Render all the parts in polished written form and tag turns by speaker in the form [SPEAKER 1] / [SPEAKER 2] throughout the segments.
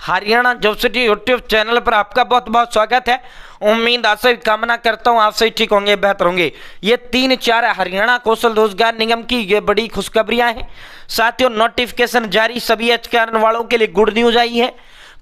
[SPEAKER 1] Haryana job city YouTube channel पर आपका बहुत बहुत स्वागत है। उम्मीद आशा कामना करता हूँ आप सही ठीक होंगे, बेहतर होंगे। ये 3-4 हरियाणा कौशल रोजगार निगम की ये बड़ी खुशखबरियां हैं। साथियों, नोटिफिकेशन जारी, सभी एचकेआरएन वालों के लिए गुड न्यूज आई है।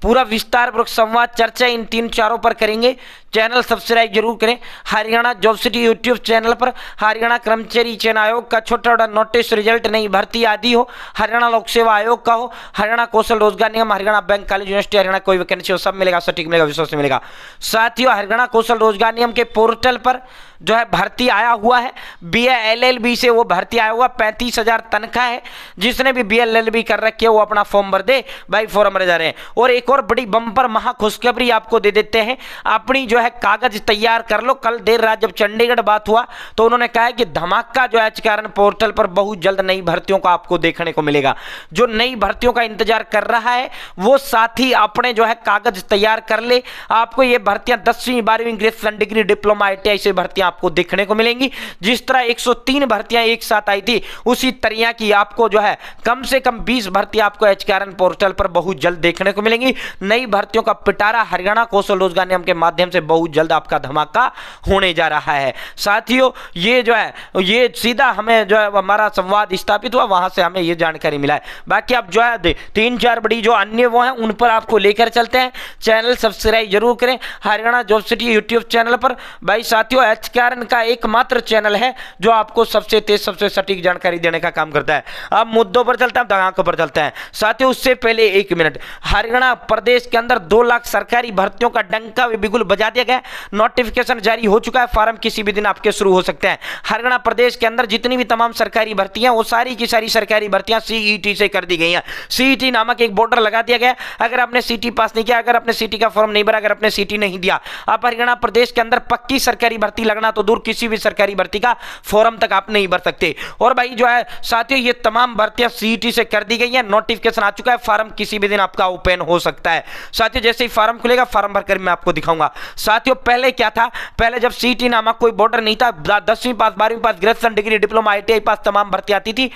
[SPEAKER 1] पूरा विस्तारपूर्वक संवाद चर्चा इन 3-4 पर करेंगे। चैनल सब्सक्राइब जरूर करें। Haryana job city YouTube channel पर हरियाणा कर्मचारी चयन आयोग का छोटा बड़ा नोटिस, रिजल्ट, नई भर्ती आदि हो, हरियाणा लोक सेवा आयोग का हो, Haryana Kaushal Rozgar Nigam, Haryana bank, college, university, Haryana कोई वैकेंसी हो, सब मिलेगा, सटीक मिलेगा, विश्वास मिलेगा। साथियों, हरियाणा कौशल रोजगार निगम के पोर्टल पर जो है भर्ती आया हुआ है। BA LLB से वो भर्ती आया हुआ, 35,000 तनख्वाह है। जिसने भी BA LLB कर रखी है वो अपना फॉर्म भर दे भाई, फॉर्म भरे जा रहे हैं। और एक और बड़ी बम्पर महा खुशखबरी आपको दे देते हैं। अपनी जो है कागज तैयार कर लो। कल देर रात जब चंडीगढ़ बात हुआ तो उन्होंने कहा है कि धमाका जो है एचकेआरएन पोर्टल पर बहुत जल्द नई भर्तियों का आपको देखने को मिलेगा। जो नई भर्तियों का इंतजार कर रहा है वो साथी अपने जो है कागज तैयार कर ले। आपको ये भर्तियां 10वीं 12वीं ग्रेजुएशन डिग्री, डिप्लोमा, ITI से भर्तियां आपको देखने को मिलेंगी। जिस तरह 103 भर्तियां एक साथ आई थी, उसी तरह की आपको जो है कम से कम 20 भर्तियां आपको एचकेआरएन पोर्टल पर बहुत जल्द देखने को मिलेंगी। नई भर्तियों का पिटारा हरियाणा कौशल रोजगार निगम के माध्यम से बहुत जल्द आपका धमाका होने जा रहा है। साथियों, ये जो है ये सीधा हमें जो है हमारा संवाद स्थापित हुआ, वहां से हमें ये जानकारी मिला है। बाकी आप जो है 3-4 बड़ी जो अन्य वो हैं उन पर आपको लेकर चलते हैं। चैनल सब्सक्राइब जरूर करें Haryana job city YouTube channel पर। भाई साथियों, एचकेआरएन का एकमात्र चैनल है जो आपको सबसे तेज, सबसे सटीक जानकारी देने का काम करता है। अब मुद्दों पर चलते हैं, दगाकों पर चलते हैं। साथियों, उससे पहले 1 मिनट, हरियाणा प्रदेश के अंदर 2 लाख सरकारी भर्तियों का डंका बिगुल बजा दिया गया। नोटिफिकेशन जारी हो चुका है, फॉर्म किसी भी दिन आपके शुरू हो सकते हैं। हरियाणा प्रदेश के अंदर जितनी भी तमाम सरकारी भर्तियां, वो सारी की सारी सरकारी भर्तियां CET से कर दी गई हैं। CET नामक एक बॉर्डर लगा दिया गया। अगर आपने CET पास नहीं किया, अगर आपने CET का फॉर्म नहीं भरा, अगर आपने CET नहीं दिया, आप हरियाणा प्रदेश के अंदर पक्की सरकारी भर्ती लगना तो दूर, किसी भी सरकारी भर्ती का फॉर्म तक आप नहीं भर सकते। और भाई जो है साथियों, ये तमाम भर्तियां CET से कर दी गई हैं। नोटिफिकेशन आ चुका है, फॉर्म किसी भी दिन आपका ओपन हो सकता है। साथियों, जैसे ही फॉर्म खुलेगा, फॉर्म भरकर मैं आपको दिखाऊंगा। साथियों, पहले क्या था, पहले जब CET नामक कोई बॉर्डर नहीं था, 10वीं पास, 12वीं पास, ग्रेजुएशन डिग्री, डिप्लोमा, ITI पास तमाम भर्ती आती थी,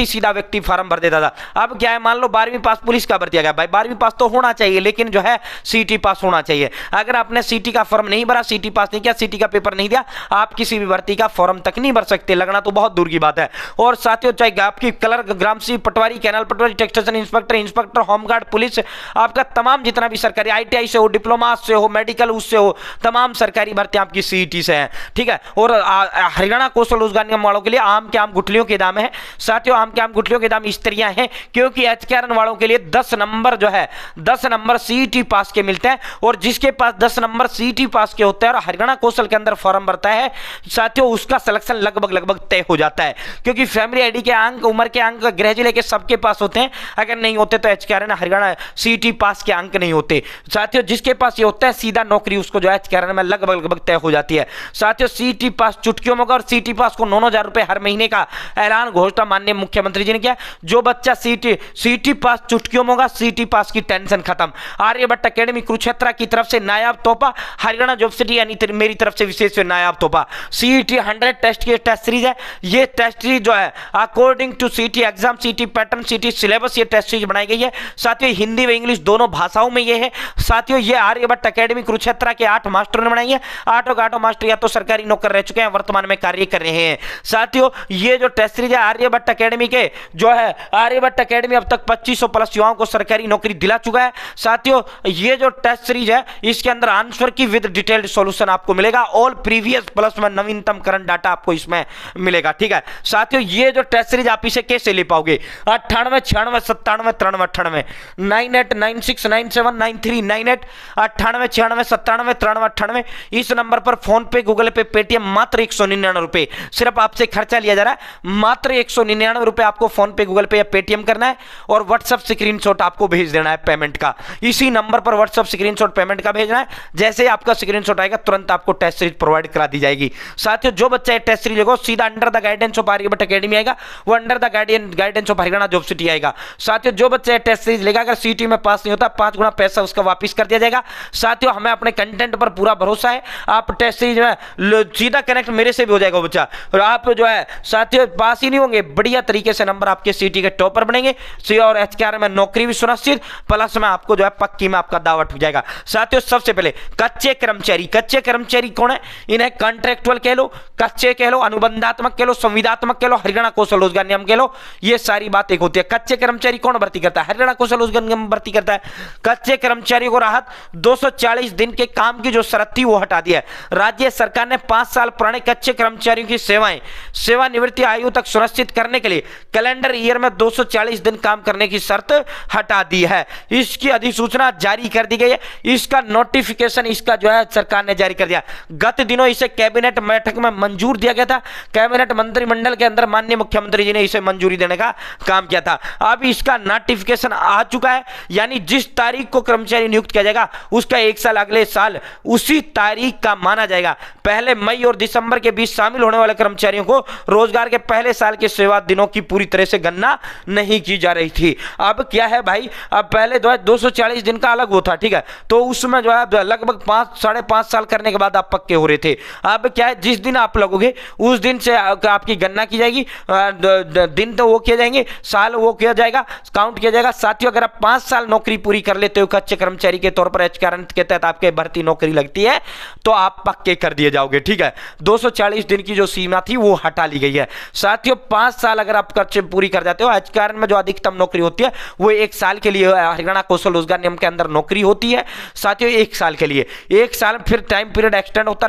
[SPEAKER 1] सीधा व्यक्ति फॉर्म भर देता था। अब क्या है, मान लो 12वीं पास पुलिस का भर्ती आ गया। भाई 12वीं पास तो होना चाहिए, लेकिन जो है CET पास होना चाहिए। अगर आपने CET का फॉर्म नहीं भरा, CET पास नहीं किया, CET का पेपर नहीं दिया, आप किसी भी भर्ती का फॉर्म तक नहीं भर सकते। लगना तो बहुत दूर की बात है। और साथियों, चाहे आपकी क्लर्क, ग्रामसी, पटवारी, कैनाल पटवारी, टैक्सेशन इंस्पेक्टर, होमगार्ड, पुलिस, आपका तमाम जितना भी सरकारी ITI से हो, डिप्लोमा से हो, मेडिकल उससे हो, तमाम सरकारी भर्ती आपकी CET से है। ठीक है। और हरियाणा कौशल रोजगार निगम वालों के लिए आम के आम गुठलियों के दाम है। साथियों, आम के आम गुठलियों के दाम इस तरह हैं क्योंकि एचकेआरएन वालों के लिए 10 नंबर जो है 10 नंबर CET पास के मिलते हैं। और जिसके पास 10 नंबर CET पास के होते हैं और हरियाणा कौशल के अंदर फॉर्म भरता है, साथियों, उसका सिलेक्शन लगभग तय हो जाता है। क्योंकि फैमिली ID के अंक, उम्र के अंक, गृह जिले के सबके पास होते हैं। अगर नहीं होते तो एचकेआरएन हरियाणा CET पास के अंक नहीं होते। साथियों, जिसके पास ये होता है, सीधा नौकरी उसको जो है एचकेआरएन में लगभग तय हो जाती है। साथियों, CET पास चुटकियों में होगा और CET पास को 9,000 रुपए हर महीने का ऐलान, घोषणा माननीय मुख्यमंत्री जी ने किया। जो बच्चा CET पास चुटकियों में होगा, CET पास की टेंशन खत्म। आर्यभट्ट अकेडमी कुरुक्षेत्र की तरफ से नायाब तोहफा, हरियाणा जॉब सिटी यानी मेरी तरफ से विशेष नायाब तोहफा। CET 100 टेस्ट की टेस्ट सीरीज है। ये टेस्ट सीरीज जो है according to CET exam, CET pattern, CET syllabus, ये टेस्ट सीरीज बनाई गई है। साथियों, हिंदी व इंग्लिश दोनों भाषाओं में ये है। साथियों, ये आर्यभट्ट अकेडमी कुरुक्षेत्र के 8 मास्टरों ने बनाई है। 8 के 8 मास्टर या तो सरकारी नौकर रह चुके हैं, वर्तमान में कार्य कर रहे हैं। साथियों, ये जो टेस्ट सीरीज है आर्यभट्ट अकेडमी के जो है, आर्यभट्ट अकेडमी अब तक 2500 प्लस युवाओं को सरकारी नौकरी दिला चुका है। साथियों, ये जो टेस्ट सीरीज है इसके अंदर आंसर की विद डिटेल्ड सॉल्यूशन आपको मिलेगा। ऑल प्रीवियस प्लस में नवीनतम करंट डाटा आपको इसमें मिलेगा। ठीक है। साथियों, ये जो टेस्ट सीरीज आप इसे कैसे ले पाओगे? 98 96 97 93 98 96 97 93 98 98 96 97 93 98 इस नंबर पर फोन पे, गूगल पे, पेटीएम मात्र 199 रुपए सिर्फ आपसे खर्चा लिया जा रहा है। मात्र 199 रुपए आपको फोन पे, गूगल पे या पेटीएम करना है और व्हाट्सएप स्क्रीनशॉट आपको भेज देना है पेमेंट का। इसी नंबर पर व्हाट्सएप स्क्रीनशॉट पेमेंट का भेजना है। जैसे ही आपका स्क्रीनशॉट आएगा तुरंत आपको टेस्ट सीरीज प्रोवाइड करा दी जाएगी। साथियों, जो बच्चा ये टेस्ट सीरीज लेगा सीधा under the guidance of Aryabhatta academy आएगा, वो under the guidance of Haryana job city आएगा। साथियों, जो बच्चा ये टेस्ट सीरीज लेगा अगर CET में पास नहीं होता, 5 गुना पैसा उसका वापिस कर दिया जाएगा। साथियों, हमें अपने कंटेंट पर पूरा भरोसा है। आप टेस्ट सीरीज में सीधा कनेक्ट मेरे से भी हो जाएगा बच्चा, और आप जो है साथियों पास ही नहीं होंगे, बढ़िया तरीके से नंबर आपके सीटी के टॉपर बनेंगे। सी और एचकेआर में नौकरी भी सुनिश्चित, प्लस में आपको जो है पक्की में आपका दावा ठुक जाएगा। साथियों सबसे पहले कच्चे कर्मचारी कौन है? इन्हें कॉन्ट्रेक्चुअल कह लो, कच्चे कह लो, अनुबंधात्मक कह लो, संविदात्मक कह लो, हरियाणा कौशल रोजगार नियम कह लो, ये सारी बात एक होती है। कच्चे कर्मचारी कौन भर्ती करता है? हरियाणा कौशल रोजगार नियम भर्ती करता है। कच्चे कर्मचारियों को राहत 240 दिन के काम की जो शर्त थी वो हटा दिया है। राज्य सरकार ने 5 साल पुराने कच्चे कर्मचारियों की सेवानिवृत्ति आयु तक सुनिश्चित करने के लिए कैलेंडर ईयर में 240 दिन काम करने की शर्त हटा दी है। इसकी अधिसूचना जारी कर दी गई है, इसका नोटिफिकेशन इसका जो है सरकार ने जारी कर दिया। गत दिनों इसे कैबिनेट बैठक में मंजूर दिया गया था, कैबिनेट मंत्रिमंडल के अंदर माननीय मुख्यमंत्री जी ने इसे मंजूरी देने का काम किया था। अब इसका नोटिफिकेशन आ चुका है, यानी जिस तारीख को कर्मचारी नियुक्त किया जाएगा उसका 1 साल अगले साल उसी तारीख का माना जाएगा। पहले मई और दिसंबर के बीच शामिल होने वाले कर्मचारियों को रोजगार के पहले साल के सेवा दिनों की पूरी तरह से गणना नहीं की जा रही थी। अब क्या है भाई, अब पहले जो है 240 दिन का अलग वो था, ठीक है, तो उसमें जो है लगभग 5-5.5 साल करने के बाद आप पक्के हो रहे थे। अब क्या है, जिस दिन आप लगोगे उस दिन से आपकी गणना की जाएगी, दिन तो वो किए जाएंगे, साल वो किया जाएगा, काउंट किया जाएगा। साथियों अगर आप 5 साल नौकरी पूरी कर लेते हो कच्चे कर्मचारी के तौर पर, एचकेआर के तहत आपके भर्ती नौकरी लगती है तो आप पक्के कर दिए जाओगे, ठीक है। 240 दिन की जो सीमा थी वो हटा ली गई है। साथियों 5 साल अगर आप कच्चे पूरी कर जाते हो, एचकेआर में जो अधिकतम नौकरी होती है वो 1 साल के लिए हरियाणा कौशल रोजगार नियम के अंदर नौकरी होती है। साथियों 1 साल के लिए, 1 साल फिर टाइम पीरियड एक्सटेंड होता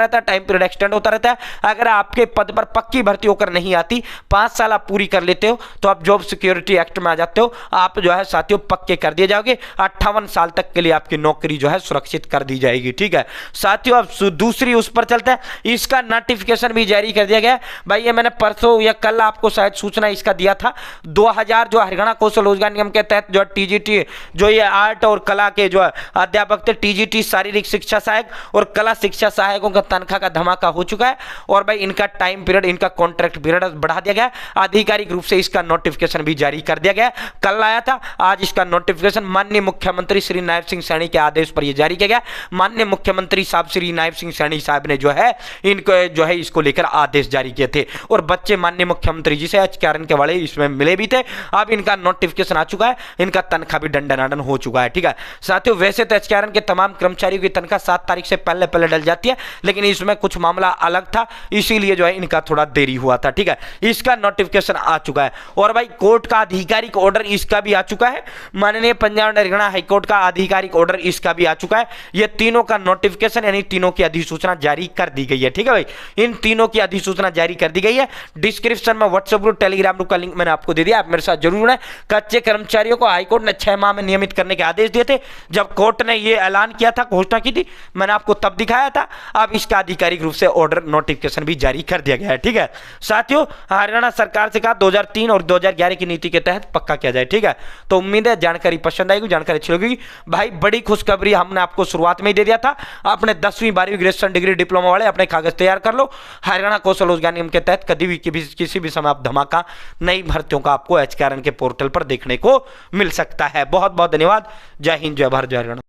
[SPEAKER 1] रहता है। अगर आपके पद पर पक्की भर्ती होकर नहीं आती, 5 साल आप पूरी कर लेते हो तो आप जॉब सिक्योरिटी एक्ट में आ जाते हो, आप जो है साथियों पक्के कर दिए जाओगे। 58 साल तक के लिए आपकी नौकरी जो है सुरक्षित कर दी जाएगी, ठीक है। साथियों अब दूसरी उस पर चलते हैं, इसका नोटिफिकेशन भी जारी कर दिया गया। भाई ये मैंने परसों या कल आपको शायद सूचना इसका दिया था। 2000 जो हरियाणा कौशल रोजगार नियम के तहत जो टीजीटी जो ये आर्ट और कला के जो अध्यापक थे, टीजीटी शारीरिक शिक्षा सहायक और कला शिक्षा सहायकों का तनख्वाह का धमाका हो चुका है, और भाई इनका टाइम पीरियड, इनका कॉन्ट्रैक्ट पीरियड बढ़ा दिया गया। आधिकारिक रूप से इसका नोटिफिकेशन भी जारी कर दिया गया। कल आया था, आज इसका नोटिफिकेशन माननीय मुख्यमंत्री श्री नायब सिंह सैनी के आदेश पर यह जारी किया गया। माननीय मुख्यमंत्री साहब श्री नायब सिंह सैनी साहब ने जो है इनको जो है इसको लेकर आदेश जारी किए थे, और बच्चे माननीय मुख्यमंत्री जी से एचकेआर के वाले इसमें मिले भी थे। अब इनका नोटिफिकेशन आ चुका है, इनका तनख्वाह भी दंडनादन हो चुका है, ठीक है। साथियों वैसे तो एचकेआर के तमाम कर्मचारियों की तनख्वाह 7 तारीख से पहले डल जाती है, लेकिन इसमें कुछ मामला अलग था, इसीलिए जो है इनका थोड़ा देरी हुआ था, ठीक है। इसका नोटिफिकेशन आ चुका है, और भाई कोर्ट का आधिकारिक ऑर्डर इसका भी आ चुका है। माननीय पंजाब एंड हरियाणा हाईकोर्ट का आधिकारिक ऑर्डर इसका भी आ चुका है। ये तीनों का नोटिफिकेशन यानी तीनों की अधिसूचना जारी कर दी गई है, ठीक है भाई। इन तीनों की अधिसूचना जारी कर दी गई है। डिस्क्रिप्शन में व्हाट्सएप ग्रुप, टेलीग्राम ग्रुप का लिंक मैंने आपको दे दिया, आप मेरे साथ जरूर जुड़े। कच्चे कर्मचारियों को हाईकोर्ट ने 6 माह में नियमित करने के आदेश दिए थे। जब कोर्ट ने यह ऐलान किया था, घोषणा की थी, मैंने आपको तब दिखाया था। अब इसका आधिकारिक रूप से ऑर्डर नोटिफिकेशन भी जारी कर दिया गया है, ठीक है। साथियों हरियाणा सरकार से कहा 2003 और 2011 की नीति के तहत पक्का किया जाए, ठीक है। तो उम्मीद है जानकारी पसंद आएगी, जानकारी अच्छी लगेगी। भाई बड़ी खुशखबरी हमने आपको शुरुआत में ही दे दिया था। आपने 10वीं 12वीं ग्रेजुएशन डिग्री डिप्लोमा वाले अपने कागज तैयार कर लो। हरियाणा कौशल रोजगार नियम के तहत कभी भी किसी भी समय आप धमाका नई भर्तियों का आपको एचकेआरएन के पोर्टल पर देखने को मिल सकता है। बहुत बहुत धन्यवाद। जय हिंद, जय भारत, जय हरियाणा।